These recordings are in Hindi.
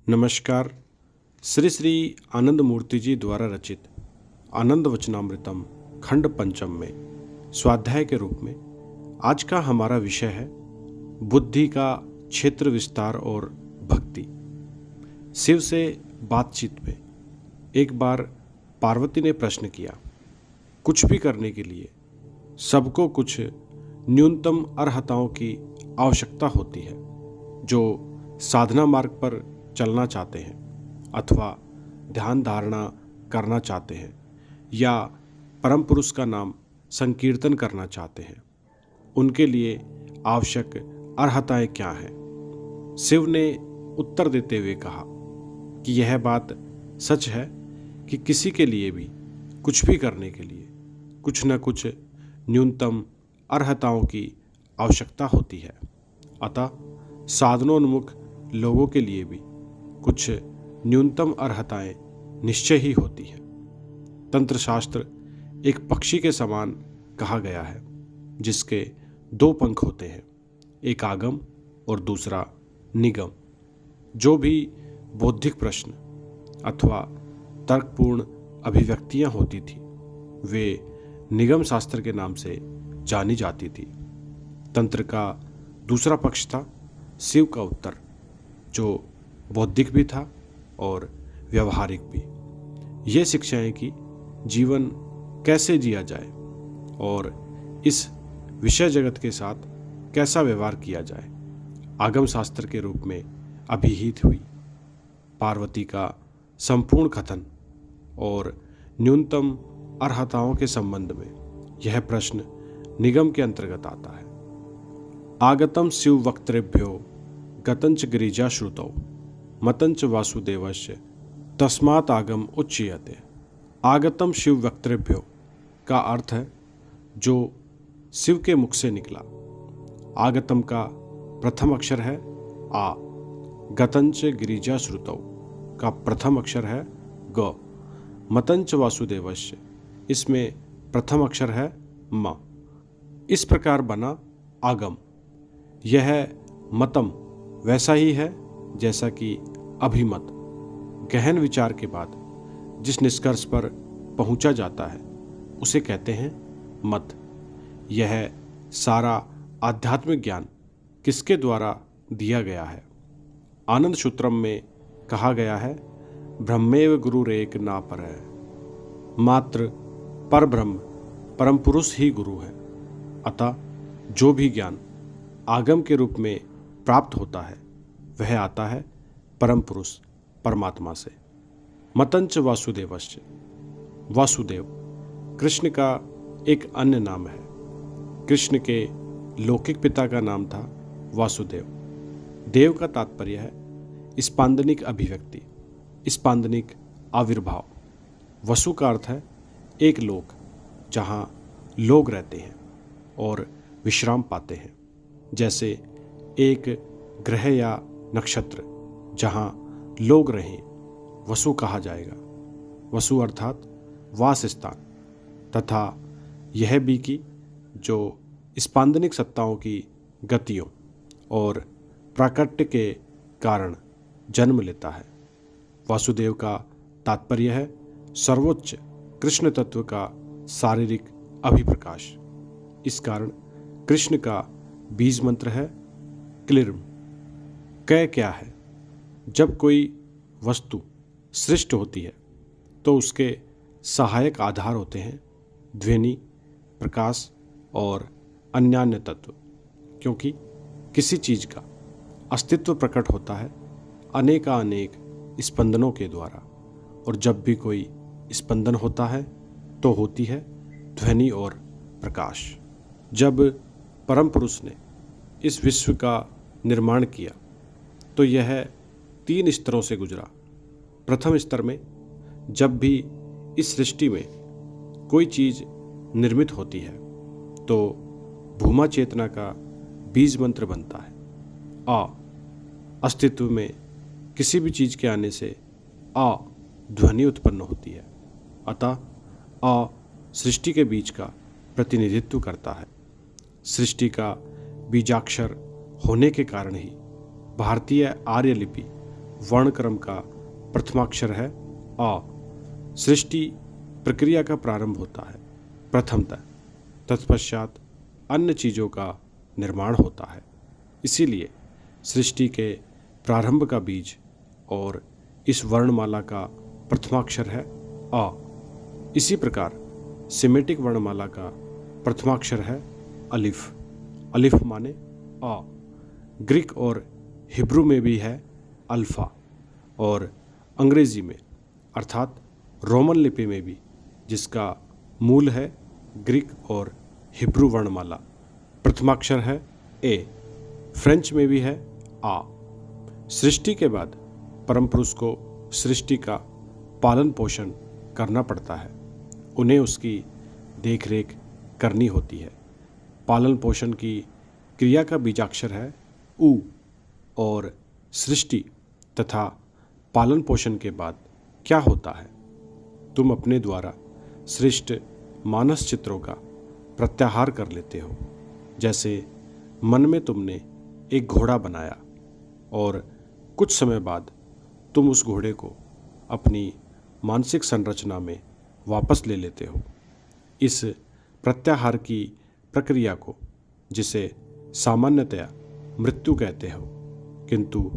नमस्कार। श्री श्री आनंद मूर्ति जी द्वारा रचित आनंद वचनामृतम खंड पंचम में स्वाध्याय के रूप में आज का हमारा विषय है बुद्धि का क्षेत्र विस्तार और भक्ति। शिव से बातचीत में एक बार पार्वती ने प्रश्न किया, कुछ भी करने के लिए सबको कुछ न्यूनतम अर्हताओं की आवश्यकता होती है। जो साधना मार्ग पर चलना चाहते हैं अथवा ध्यान धारणा करना चाहते हैं या परम पुरुष का नाम संकीर्तन करना चाहते हैं, उनके लिए आवश्यक अर्हताएं क्या हैं? शिव ने उत्तर देते हुए कहा कि यह बात सच है कि किसी के लिए भी कुछ भी करने के लिए कुछ न कुछ न्यूनतम अर्हताओं की आवश्यकता होती है। अतः साधनोन्मुख लोगों के लिए भी कुछ न्यूनतम अर्हताएं निश्चय ही होती हैं। तंत्र शास्त्र एक पक्षी के समान कहा गया है जिसके दो पंख होते हैं, एक आगम और दूसरा निगम। जो भी बौद्धिक प्रश्न अथवा तर्कपूर्ण अभिव्यक्तियां होती थी वे निगम शास्त्र के नाम से जानी जाती थी। तंत्र का दूसरा पक्ष था शिव का उत्तर, जो बौद्धिक भी था और व्यवहारिक भी। ये शिक्षाएं कि जीवन कैसे जिया जाए और इस विषय जगत के साथ कैसा व्यवहार किया जाए आगम शास्त्र के रूप में अभिहित हुई। पार्वती का संपूर्ण कथन और न्यूनतम अर्हताओं के संबंध में यह प्रश्न निगम के अंतर्गत आता है। आगतम शिव वक्तृभ्यो गतंच गिरिजा श्रुतौ मतंच वासुदेवस्य तस्मात् आगम उच्यते। आगतम शिव वक्तृभ्यो का अर्थ है जो शिव के मुख से निकला। आगतम का प्रथम अक्षर है आ, गतंच गिरिजा श्रुतौ का प्रथम अक्षर है ग, मतंच वासुदेवस्य इसमें प्रथम अक्षर है म। इस प्रकार बना आगम। यह मतम वैसा ही है जैसा कि अभिमत गहन विचार के बाद जिस निष्कर्ष पर पहुंचा जाता है उसे कहते हैं मत। यह सारा आध्यात्मिक ज्ञान किसके द्वारा दिया गया है? आनंद सूत्रम में कहा गया है, ब्रह्मेव गुरुरेक ना परः, मात्र पर ब्रह्म परम पुरुष ही गुरु है। अतः जो भी ज्ञान आगम के रूप में प्राप्त होता है वह आता है परम पुरुष परमात्मा से। मतंच वासुदेवस्य, वासुदेव कृष्ण का एक अन्य नाम है। कृष्ण के लौकिक पिता का नाम था वासुदेव। देव का तात्पर्य है स्पांदनिक अभिव्यक्ति, स्पांदनिक आविर्भाव। वसु का अर्थ है एक लोक जहाँ लोग रहते हैं और विश्राम पाते हैं, जैसे एक ग्रह या नक्षत्र जहाँ लोग रहें वसु कहा जाएगा। वसु अर्थात वास स्थान। तथा यह भी कि जो स्पांदनिक सत्ताओं की गतियों और प्राकट्य के कारण जन्म लेता है। वासुदेव का तात्पर्य है सर्वोच्च कृष्ण तत्व का शारीरिक अभिप्रकाश। इस कारण कृष्ण का बीज मंत्र है क्लिर्म। कै क्या है? जब कोई वस्तु सृष्ट होती है तो उसके सहायक आधार होते हैं ध्वनि, प्रकाश और अन्यान्य तत्व। क्योंकि किसी चीज का अस्तित्व प्रकट होता है अनेक स्पंदनों के द्वारा, और जब भी कोई स्पंदन होता है तो होती है ध्वनि और प्रकाश। जब परम पुरुष ने इस विश्व का निर्माण किया तो यह 3 स्तरों से गुजरा। प्रथम स्तर में जब भी इस सृष्टि में कोई चीज निर्मित होती है तो भूमा चेतना का बीज मंत्र बनता है आ। अस्तित्व में किसी भी चीज के आने से आ ध्वनि उत्पन्न होती है। अतः आ सृष्टि के बीज का प्रतिनिधित्व करता है। सृष्टि का बीजाक्षर होने के कारण ही भारतीय आर्य लिपि वर्णक्रम का प्रथमाक्षर है अ। सृष्टि प्रक्रिया का प्रारंभ होता है प्रथमतः, तत्पश्चात अन्य चीज़ों का निर्माण होता है। इसीलिए सृष्टि के प्रारंभ का बीज और इस वर्णमाला का प्रथमाक्षर है अ। इसी प्रकार सेमेटिक वर्णमाला का प्रथमाक्षर है अलिफ। अलिफ माने अ। ग्रीक और हिब्रू में भी है अल्फा, और अंग्रेजी में अर्थात रोमन लिपि में भी, जिसका मूल है ग्रीक और हिब्रू वर्णमाला, प्रथमाक्षर है ए। फ्रेंच में भी है आ। सृष्टि के बाद परम पुरुष को सृष्टि का पालन पोषण करना पड़ता है, उन्हें उसकी देखरेख करनी होती है। पालन पोषण की क्रिया का बीजाक्षर है उ, और सृष्टि तथा पालन पोषण के बाद क्या होता है? तुम अपने द्वारा सृष्ट मानस चित्रों का प्रत्याहार कर लेते हो। जैसे मन में तुमने एक घोड़ा बनाया और कुछ समय बाद तुम उस घोड़े को अपनी मानसिक संरचना में वापस ले लेते हो। इस प्रत्याहार की प्रक्रिया को, जिसे सामान्यतया मृत्यु कहते हो, किंतु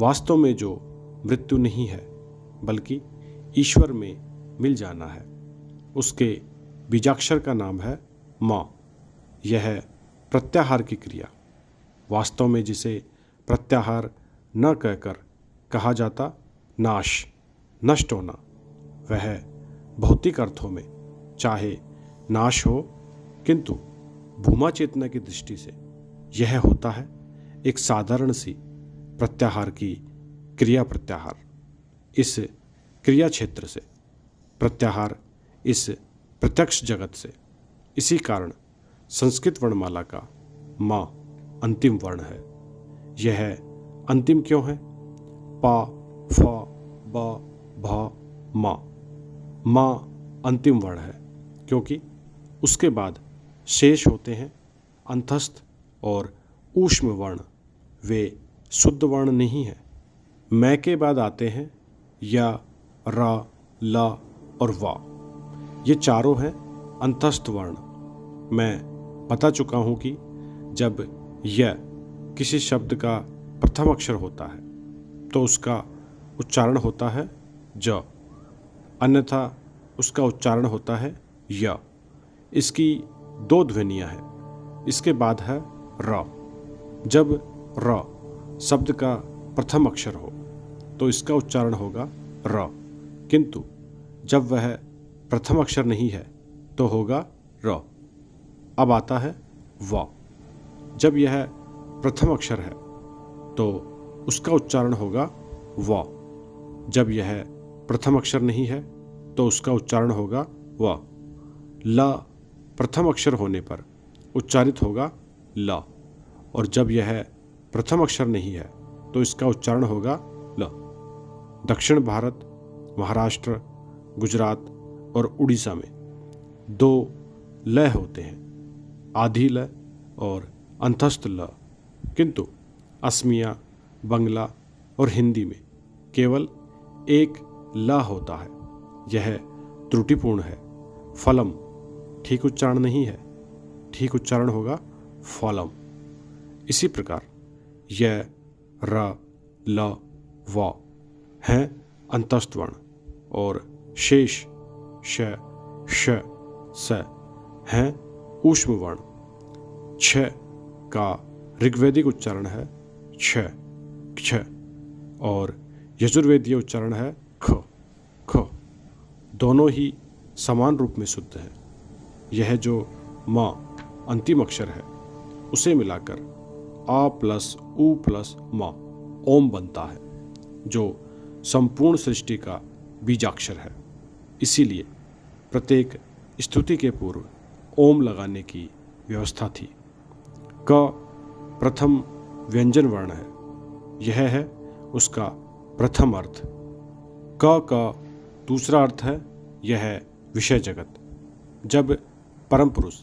वास्तव में जो मृत्यु नहीं है बल्कि ईश्वर में मिल जाना है, उसके बीजाक्षर का नाम है माँ। यह प्रत्याहार की क्रिया, वास्तव में जिसे प्रत्याहार न कहकर कहा जाता नाश, नष्ट होना, वह भौतिक अर्थों में चाहे नाश हो, किंतु भूमा चेतना की दृष्टि से यह होता है एक साधारण सी प्रत्याहार की क्रिया। प्रत्याहार इस क्रिया क्षेत्र से, प्रत्याहार इस प्रत्यक्ष जगत से। इसी कारण संस्कृत वर्णमाला का माँ अंतिम वर्ण है। यह अंतिम क्यों है? पा, फ, ब, भ, मा। माँ अंतिम वर्ण है क्योंकि उसके बाद शेष होते हैं अंतस्थ और ऊष्म वर्ण। वे शुद्ध वर्ण नहीं हैं। मैं के बाद आते हैं या, रा, ला और वा। ये चारों हैं अंतस्थ वर्ण। मैं बता चुका हूँ कि जब य किसी शब्द का प्रथम अक्षर होता है तो उसका उच्चारण होता है ज, अन्यथा उसका उच्चारण होता है य। इसकी दो ध्वनियाँ हैं। इसके बाद है र। जब र शब्द का प्रथम अक्षर हो तो इसका उच्चारण होगा र, किंतु जब वह प्रथम अक्षर नहीं है तो होगा र। अब आता है व। जब यह प्रथम अक्षर है तो उसका उच्चारण होगा व। जब यह प्रथम अक्षर नहीं है तो उसका उच्चारण होगा व। ल प्रथम अक्षर होने पर उच्चारित होगा ल, और जब यह प्रथम अक्षर नहीं है तो इसका उच्चारण होगा ल। दक्षिण भारत, महाराष्ट्र, गुजरात और उड़ीसा में दो लय होते हैं, आधी लय और अंतस्थ ल, किंतु असमिया, बंगला और हिंदी में केवल एक ल होता है। यह त्रुटिपूर्ण है। फलम ठीक उच्चारण नहीं है, ठीक उच्चारण होगा फलम। इसी प्रकार य, र, ल, व हैं अंतस्थ वर्ण, और शेष श, श, स हैं ऊष्म वर्ण। छ का ऋग्वेदिक उच्चारण है छ, क्ष, और यजुर्वेदीय उच्चारण है ख, ख। दोनों ही समान रूप में शुद्ध हैं। यह जो माँ अंतिम अक्षर है उसे मिलाकर आ प्लस उ प्लस मा ओम बनता है, जो संपूर्ण सृष्टि का बीजाक्षर है। इसीलिए प्रत्येक स्तुति के पूर्व ओम लगाने की व्यवस्था थी। क प्रथम व्यंजन वर्ण है। यह है उसका प्रथम अर्थ। क का दूसरा अर्थ है यह विषय जगत। जब परम पुरुष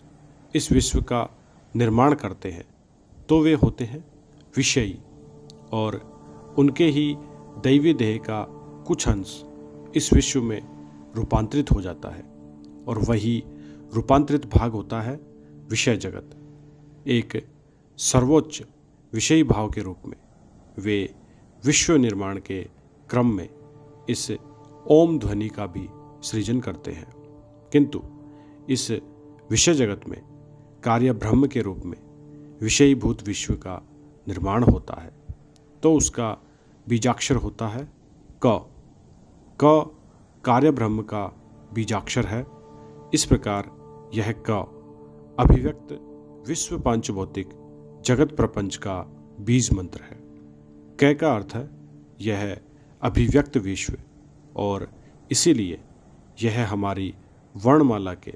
इस विश्व का निर्माण करते हैं तो वे होते हैं विषयी, और उनके ही दैवी देह का कुछ अंश इस विश्व में रूपांतरित हो जाता है और वही रूपांतरित भाग होता है विषय जगत। एक सर्वोच्च विषयी भाव के रूप में वे विश्व निर्माण के क्रम में इस ओम ध्वनि का भी सृजन करते हैं, किंतु इस विषय जगत में कार्य ब्रह्म के रूप में विषयीभूत विश्व का निर्माण होता है तो उसका बीजाक्षर होता है क। कार्य ब्रह्म का बीजाक्षर है। इस प्रकार यह क अभिव्यक्त विश्व पांचभौतिक जगत प्रपंच का बीज मंत्र है। क का अर्थ है यह अभिव्यक्त विश्व और इसीलिए यह हमारी वर्णमाला के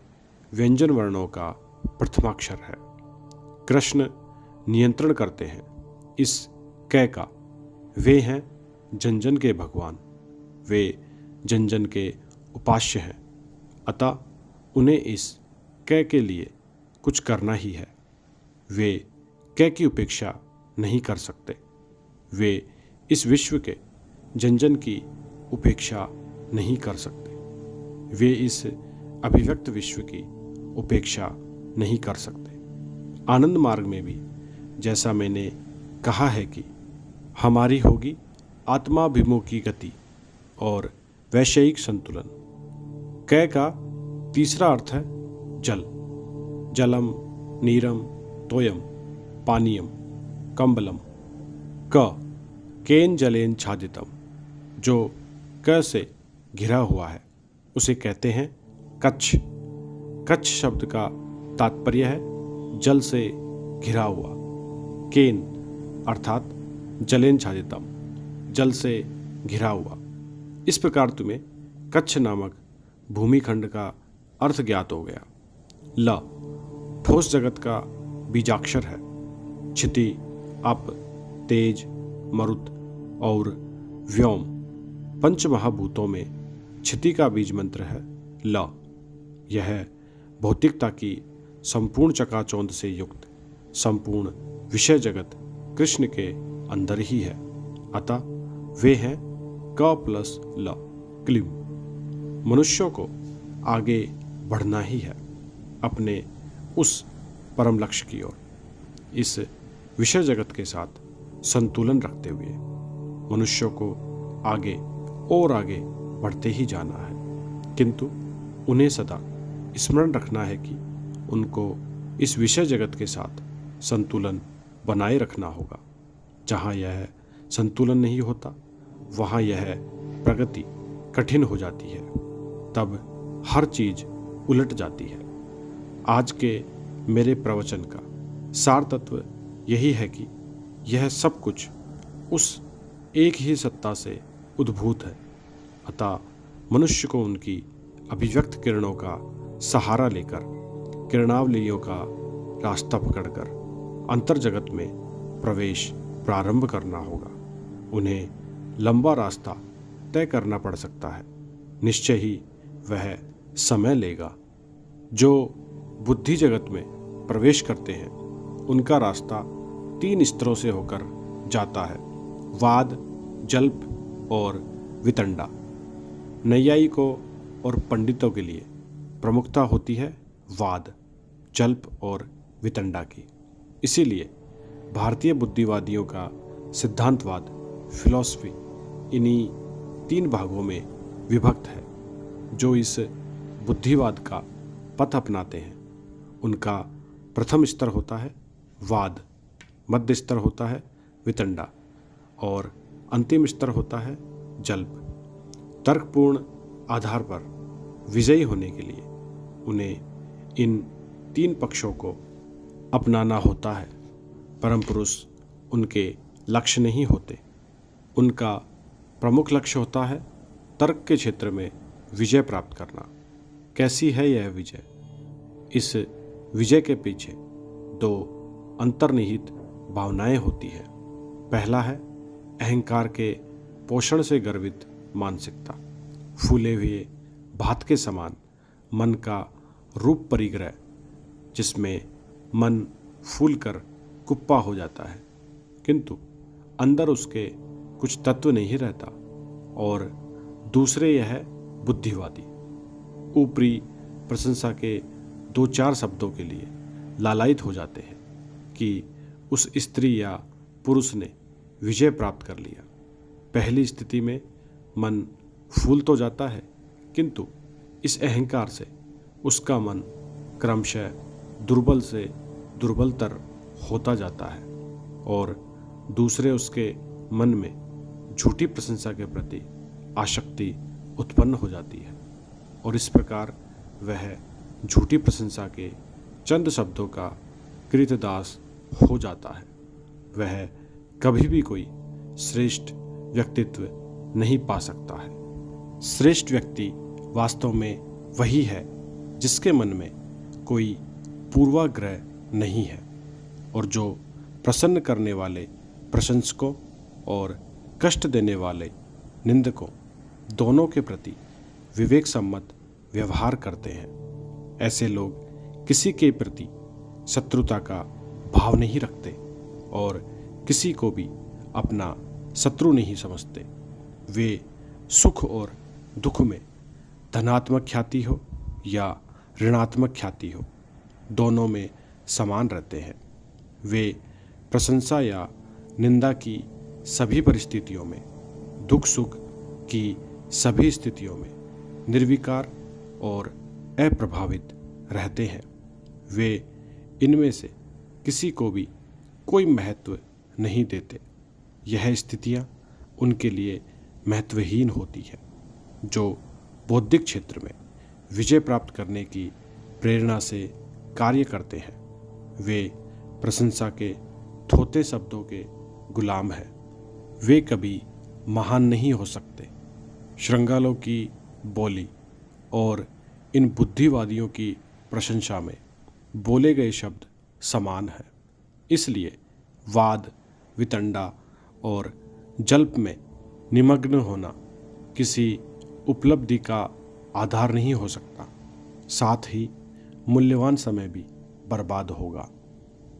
व्यंजन वर्णों का प्रथमाक्षर है। कृष्ण नियंत्रण करते हैं इस क का। वे हैं जन जन के भगवान, वे जन जन के उपास्य हैं, अतः उन्हें इस क के लिए कुछ करना ही है। वे क की उपेक्षा नहीं कर सकते। वे इस विश्व के जन जन की उपेक्षा नहीं कर सकते। वे इस अभिव्यक्त विश्व की उपेक्षा नहीं कर सकते। आनंद मार्ग में भी जैसा मैंने कहा है कि हमारी होगी आत्माभिमुखी गति और वैषयिक संतुलन। क का तीसरा अर्थ है जल। जलम, नीरम, तोयम, पानीयम, कंबलम। क केन जलेन छादितम, जो क से घिरा हुआ है उसे कहते हैं कच्छ। कच्छ शब्द का तात्पर्य है जल से घिरा हुआ। केन अर्थात जलेन छादितम, जल से घिरा हुआ। इस प्रकार तुम्हें कच्छ नामक भूमिखंड का अर्थ ज्ञात हो गया। ल ठोस जगत का बीजाक्षर है। क्षिति, अप, तेज, मरुत और व्योम पंच महाभूतों में क्षिति का बीज मंत्र है ल। यह भौतिकता की संपूर्ण चकाचौंध से युक्त संपूर्ण विषय जगत कृष्ण के अंदर ही है, अतः वे हैं क प्लस ल, क्लीम। मनुष्यों को आगे बढ़ना ही है अपने उस परम लक्ष्य की ओर। इस विषय जगत के साथ संतुलन रखते हुए मनुष्यों को आगे और आगे बढ़ते ही जाना है, किंतु उन्हें सदा स्मरण रखना है कि उनको इस विषय जगत के साथ संतुलन बनाए रखना होगा। जहाँ यह संतुलन नहीं होता वहाँ यह प्रगति कठिन हो जाती है, तब हर चीज उलट जाती है। आज के मेरे प्रवचन का सार तत्व यही है कि यह सब कुछ उस एक ही सत्ता से उद्भूत है, अतः मनुष्य को उनकी अभिव्यक्त किरणों का सहारा लेकर किरणावलियों का रास्ता पकड़कर अंतर जगत में प्रवेश प्रारंभ करना होगा। उन्हें लंबा रास्ता तय करना पड़ सकता है, निश्चय ही वह समय लेगा। जो बुद्धि जगत में प्रवेश करते हैं उनका रास्ता 3 स्तरों से होकर जाता है, वाद, जल्प और वितंडा। नैयायिकों और पंडितों के लिए प्रमुखता होती है वाद, जल्प और वितंडा की। इसीलिए भारतीय बुद्धिवादियों का सिद्धांतवाद, फिलॉसफी इन्हीं 3 भागों में विभक्त है। जो इस बुद्धिवाद का पथ अपनाते हैं उनका प्रथम स्तर होता है वाद, मध्य स्तर होता है वितंडा और अंतिम स्तर होता है जल्प। तर्कपूर्ण आधार पर विजयी होने के लिए उन्हें इन 3 पक्षों को अपनाना होता है। परम पुरुष उनके लक्ष्य नहीं होते, उनका प्रमुख लक्ष्य होता है तर्क के क्षेत्र में विजय प्राप्त करना। कैसी है यह विजय? इस विजय के पीछे 2 अंतर्निहित भावनाएं होती है। पहला है अहंकार के पोषण से गर्वित मानसिकता, फूले हुए भात के समान मन का रूप परिग्रह, जिसमें मन फूलकर कुप्पा हो जाता है किंतु अंदर उसके कुछ तत्व नहीं रहता और दूसरे यह बुद्धिवादी ऊपरी प्रशंसा के 2-4 शब्दों के लिए लालायित हो जाते हैं कि उस स्त्री या पुरुष ने विजय प्राप्त कर लिया। पहली स्थिति में मन फूल तो जाता है, किंतु इस अहंकार से उसका मन क्रमशः दुर्बल से दुर्बलतर होता जाता है और दूसरे उसके मन में झूठी प्रशंसा के प्रति आसक्ति उत्पन्न हो जाती है और इस प्रकार वह झूठी प्रशंसा के चंद शब्दों का कृतदास हो जाता है। वह कभी भी कोई श्रेष्ठ व्यक्तित्व नहीं पा सकता है। श्रेष्ठ व्यक्ति वास्तव में वही है जिसके मन में कोई पूर्वाग्रह नहीं है और जो प्रसन्न करने वाले प्रशंसकों और कष्ट देने वाले निंदकों दोनों के प्रति विवेक सम्मत व्यवहार करते हैं। ऐसे लोग किसी के प्रति शत्रुता का भाव नहीं रखते और किसी को भी अपना शत्रु नहीं समझते। वे सुख और दुख में धनात्मक ख्याति हो या ऋणात्मक ख्याति हो, दोनों में समान रहते हैं। वे प्रशंसा या निंदा की सभी परिस्थितियों में, दुख सुख की सभी स्थितियों में निर्विकार और अप्रभावित रहते हैं। वे इनमें से किसी को भी कोई महत्व नहीं देते। यह स्थितियाँ उनके लिए महत्वहीन होती है। जो बौद्धिक क्षेत्र में विजय प्राप्त करने की प्रेरणा से कार्य करते हैं, वे प्रशंसा के थोथे शब्दों के गुलाम हैं। वे कभी महान नहीं हो सकते। श्रृंगालों की बोली और इन बुद्धिवादियों की प्रशंसा में बोले गए शब्द समान हैं। इसलिए वाद, वितंडा और जल्प में निमग्न होना किसी उपलब्धि का आधार नहीं हो सकता, साथ ही मूल्यवान समय भी बर्बाद होगा।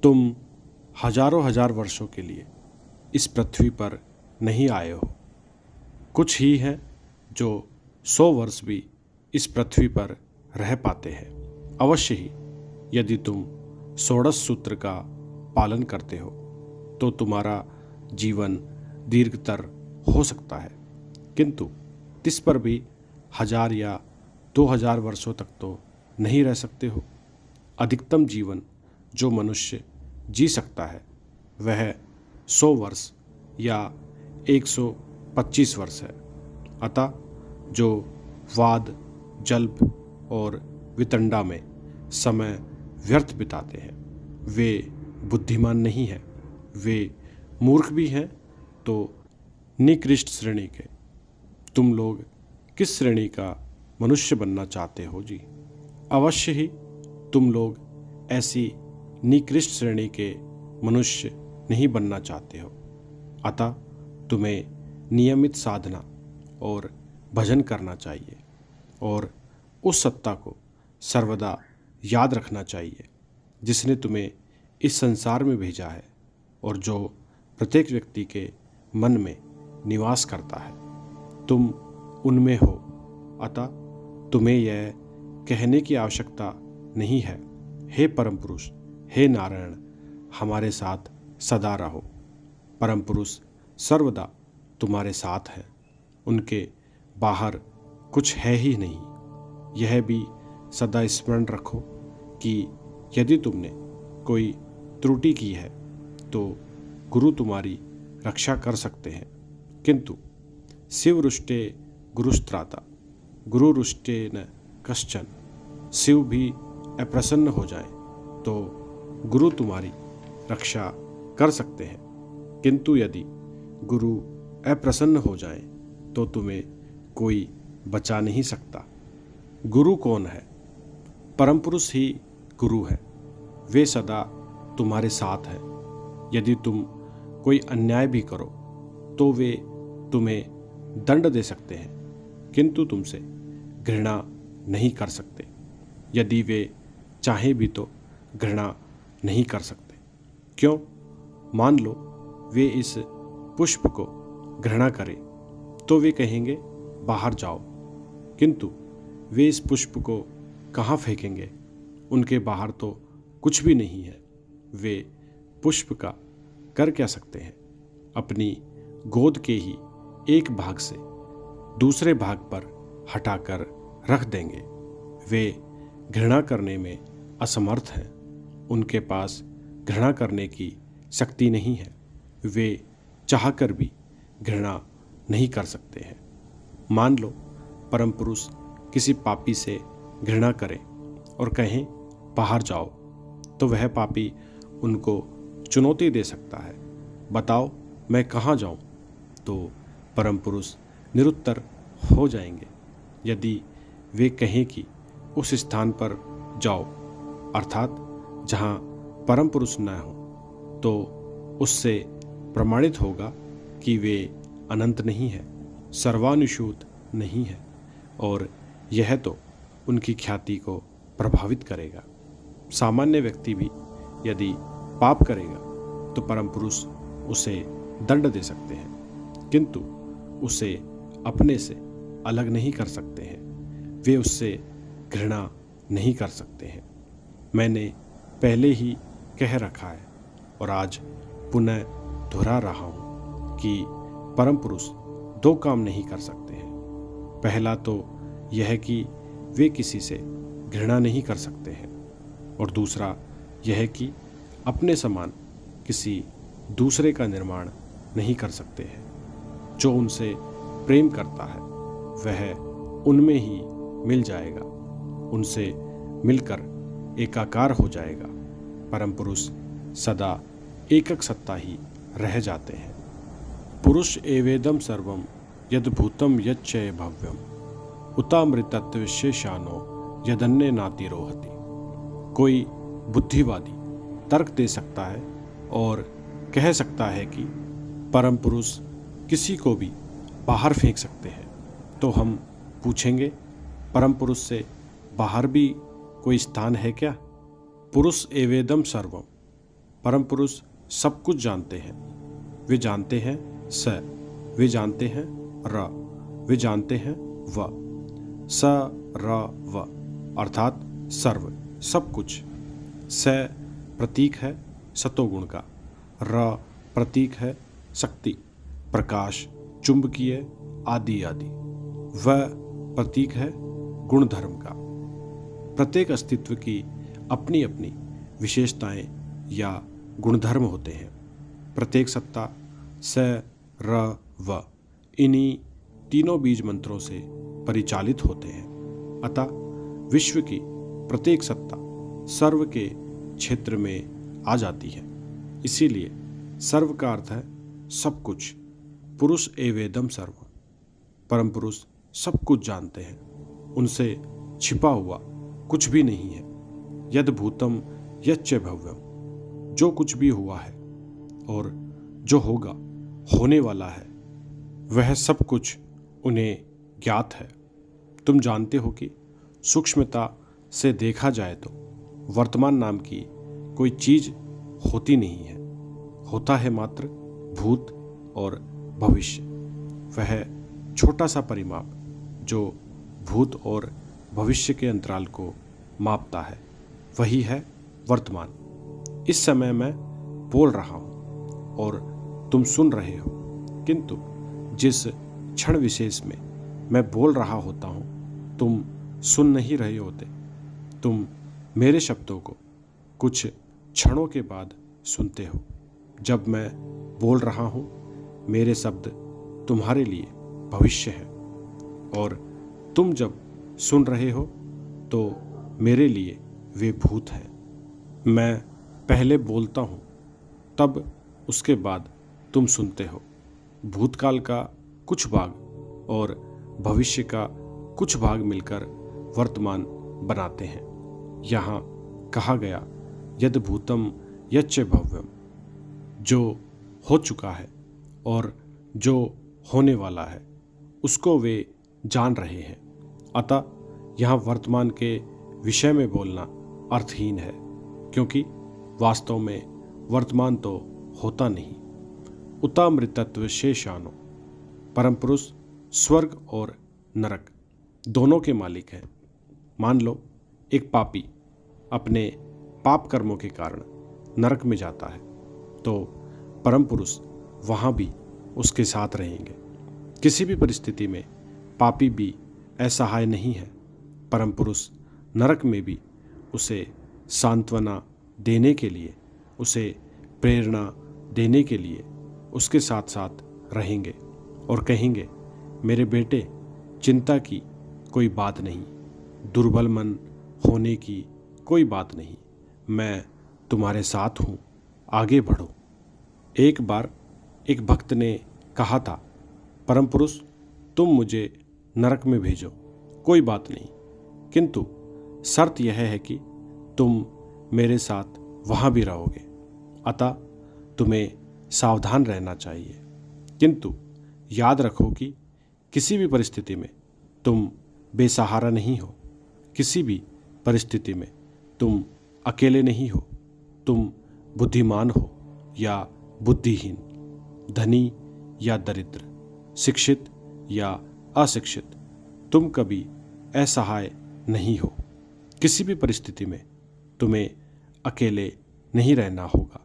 तुम हजारों हजार वर्षों के लिए इस पृथ्वी पर नहीं आए हो। कुछ ही हैं जो 100 वर्ष भी इस पृथ्वी पर रह पाते हैं। अवश्य ही यदि तुम षोडश सूत्र का पालन करते हो तो तुम्हारा जीवन दीर्घतर हो सकता है, किंतु तिस पर भी 1000 या 2000 वर्षों तक तो नहीं रह सकते हो। अधिकतम जीवन जो मनुष्य जी सकता है वह 100 वर्ष या 125 वर्ष है। अतः जो वाद, जल्प और वितंडा में समय व्यर्थ बिताते हैं वे बुद्धिमान नहीं हैं, वे मूर्ख भी हैं तो निकृष्ट श्रेणी के। तुम लोग किस श्रेणी का मनुष्य बनना चाहते हो जी? अवश्य ही तुम लोग ऐसी निकृष्ट श्रेणी के मनुष्य नहीं बनना चाहते हो। अतः तुम्हें नियमित साधना और भजन करना चाहिए और उस सत्ता को सर्वदा याद रखना चाहिए जिसने तुम्हें इस संसार में भेजा है और जो प्रत्येक व्यक्ति के मन में निवास करता है। तुम उनमें हो, अतः तुम्हें यह कहने की आवश्यकता नहीं है, हे परम पुरुष, हे नारायण, हमारे साथ सदा रहो। परम पुरुष सर्वदा तुम्हारे साथ हैं, उनके बाहर कुछ है ही नहीं। यह भी सदा स्मरण रखो कि यदि तुमने कोई त्रुटि की है तो गुरु तुम्हारी रक्षा कर सकते हैं, किंतु शिव रुष्टे गुरुस्त्राता गुरु रुष्टे न कश्चन। शिव भी अप्रसन्न हो जाए तो गुरु तुम्हारी रक्षा कर सकते हैं, किंतु यदि गुरु अप्रसन्न हो जाए तो तुम्हें कोई बचा नहीं सकता। गुरु कौन है? परम पुरुष ही गुरु है। वे सदा तुम्हारे साथ है। यदि तुम कोई अन्याय भी करो तो वे तुम्हें दंड दे सकते हैं, किंतु तुमसे घृणा नहीं कर सकते। यदि वे चाहें भी तो घृणा नहीं कर सकते। क्यों? मान लो वे इस पुष्प को घृणा करें तो वे कहेंगे बाहर जाओ, किंतु वे इस पुष्प को कहाँ फेंकेंगे? उनके बाहर तो कुछ भी नहीं है। वे पुष्प का कर क्या सकते हैं? अपनी गोद के ही एक भाग से दूसरे भाग पर हटाकर रख देंगे। वे घृणा करने में असमर्थ हैं। उनके पास घृणा करने की शक्ति नहीं है। वे चाहकर भी घृणा नहीं कर सकते हैं। मान लो परम पुरुष किसी पापी से घृणा करें और कहें बाहर जाओ, तो वह पापी उनको चुनौती दे सकता है, बताओ मैं कहाँ जाऊँ? तो परम पुरुष निरुत्तर हो जाएंगे। यदि वे कहें कि उस स्थान पर जाओ, अर्थात जहाँ परम पुरुष न हो, तो उससे प्रमाणित होगा कि वे अनंत नहीं है, सर्वानुशूत नहीं है, और यह तो उनकी ख्याति को प्रभावित करेगा। सामान्य व्यक्ति भी यदि पाप करेगा तो परम पुरुष उसे दंड दे सकते हैं, किंतु उसे अपने से अलग नहीं कर सकते हैं। वे उससे घृणा नहीं कर सकते हैं। मैंने पहले ही कह रखा है और आज पुनः दोहरा रहा हूँ कि परम पुरुष दो काम नहीं कर सकते हैं। पहला तो यह कि वे किसी से घृणा नहीं कर सकते हैं, और दूसरा यह कि अपने समान किसी दूसरे का निर्माण नहीं कर सकते हैं। जो उनसे प्रेम करता है वह उनमें ही मिल जाएगा, उनसे मिलकर एकाकार हो जाएगा। परम पुरुष सदा एकक सत्ता ही रह जाते हैं। पुरुष एवेदम सर्वम यद भूतम यच्च भव्यम उतामृतत्व विशेषानो यदन्य नाति रोहति। कोई बुद्धिवादी तर्क दे सकता है और कह सकता है कि परम पुरुष किसी को भी बाहर फेंक सकते हैं। तो हम पूछेंगे, परम पुरुष से बाहर भी कोई स्थान है क्या? पुरुष एवेदम सर्वम, परम पुरुष सब कुछ जानते हैं। वे जानते हैं स, वे जानते हैं र, वे जानते हैं व। स र व अर्थात सर्व, सब कुछ। स प्रतीक है सतोगुण का, र प्रतीक है शक्ति, प्रकाश, चुंबकीय आदि आदि। व प्रतीक है गुण धर्म का। प्रत्येक अस्तित्व की अपनी अपनी विशेषताएं या गुणधर्म होते हैं। प्रत्येक सत्ता स र व इन्हीं तीनों बीज मंत्रों से परिचालित होते हैं। अतः विश्व की प्रत्येक सत्ता सर्व के क्षेत्र में आ जाती है। इसीलिए सर्व का अर्थ है सब कुछ। पुरुष एवेदम सर्व, परम पुरुष सब कुछ जानते हैं। उनसे छिपा हुआ कुछ भी नहीं है। यद भूतम यच्च भव्यम, जो कुछ भी हुआ है और जो होगा, होने वाला है, वह सब कुछ उन्हें ज्ञात है। तुम जानते हो कि सूक्ष्मता से देखा जाए तो वर्तमान नाम की कोई चीज होती नहीं है। होता है मात्र भूत और भविष्य। वह छोटा सा परिमाप जो भूत और भविष्य के अंतराल को मापता है, वही है वर्तमान। इस समय मैं बोल रहा हूँ और तुम सुन रहे हो, किंतु जिस क्षण विशेष में मैं बोल रहा होता हूँ तुम सुन नहीं रहे होते। तुम मेरे शब्दों को कुछ क्षणों के बाद सुनते हो। जब मैं बोल रहा हूँ मेरे शब्द तुम्हारे लिए भविष्य है, और तुम जब सुन रहे हो तो मेरे लिए वे भूत हैं। मैं पहले बोलता हूँ, तब उसके बाद तुम सुनते हो। भूतकाल का कुछ भाग और भविष्य का कुछ भाग मिलकर वर्तमान बनाते हैं। यहाँ कहा गया यद भूतम यच्च भव्यम, जो हो चुका है और जो होने वाला है उसको वे जान रहे हैं। अतः यहाँ वर्तमान के विषय में बोलना अर्थहीन है, क्योंकि वास्तव में वर्तमान तो होता नहीं। उतामृतत्व शेषानो, परम पुरुष स्वर्ग और नरक दोनों के मालिक हैं। मान लो एक पापी अपने पाप कर्मों के कारण नरक में जाता है, तो परम पुरुष वहाँ भी उसके साथ रहेंगे। किसी भी परिस्थिति में पापी भी असहाय नहीं है। परम पुरुष नरक में भी उसे सांत्वना देने के लिए, उसे प्रेरणा देने के लिए उसके साथ साथ रहेंगे और कहेंगे, मेरे बेटे चिंता की कोई बात नहीं, दुर्बल मन होने की कोई बात नहीं, मैं तुम्हारे साथ हूँ, आगे बढ़ो। एक बार एक भक्त ने कहा था, परम पुरुष तुम मुझे नरक में भेजो, कोई बात नहीं, किंतु शर्त यह है कि तुम मेरे साथ वहाँ भी रहोगे, अतः तुम्हें सावधान रहना चाहिए। किंतु याद रखो कि किसी भी परिस्थिति में तुम बेसहारा नहीं हो, किसी भी परिस्थिति में तुम अकेले नहीं हो। तुम बुद्धिमान हो या बुद्धिहीन, धनी या दरिद्र, शिक्षित या अशिक्षित, तुम कभी असहाय नहीं हो। किसी भी परिस्थिति में तुम्हें अकेले नहीं रहना होगा।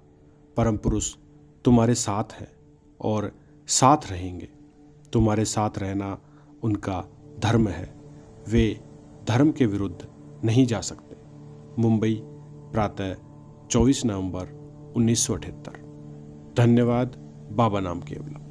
परम पुरुष तुम्हारे साथ हैं और साथ रहेंगे। तुम्हारे साथ रहना उनका धर्म है, वे धर्म के विरुद्ध नहीं जा सकते। मुंबई, प्रातः 24 नवंबर 1978। धन्यवाद। बाबा नाम केवला।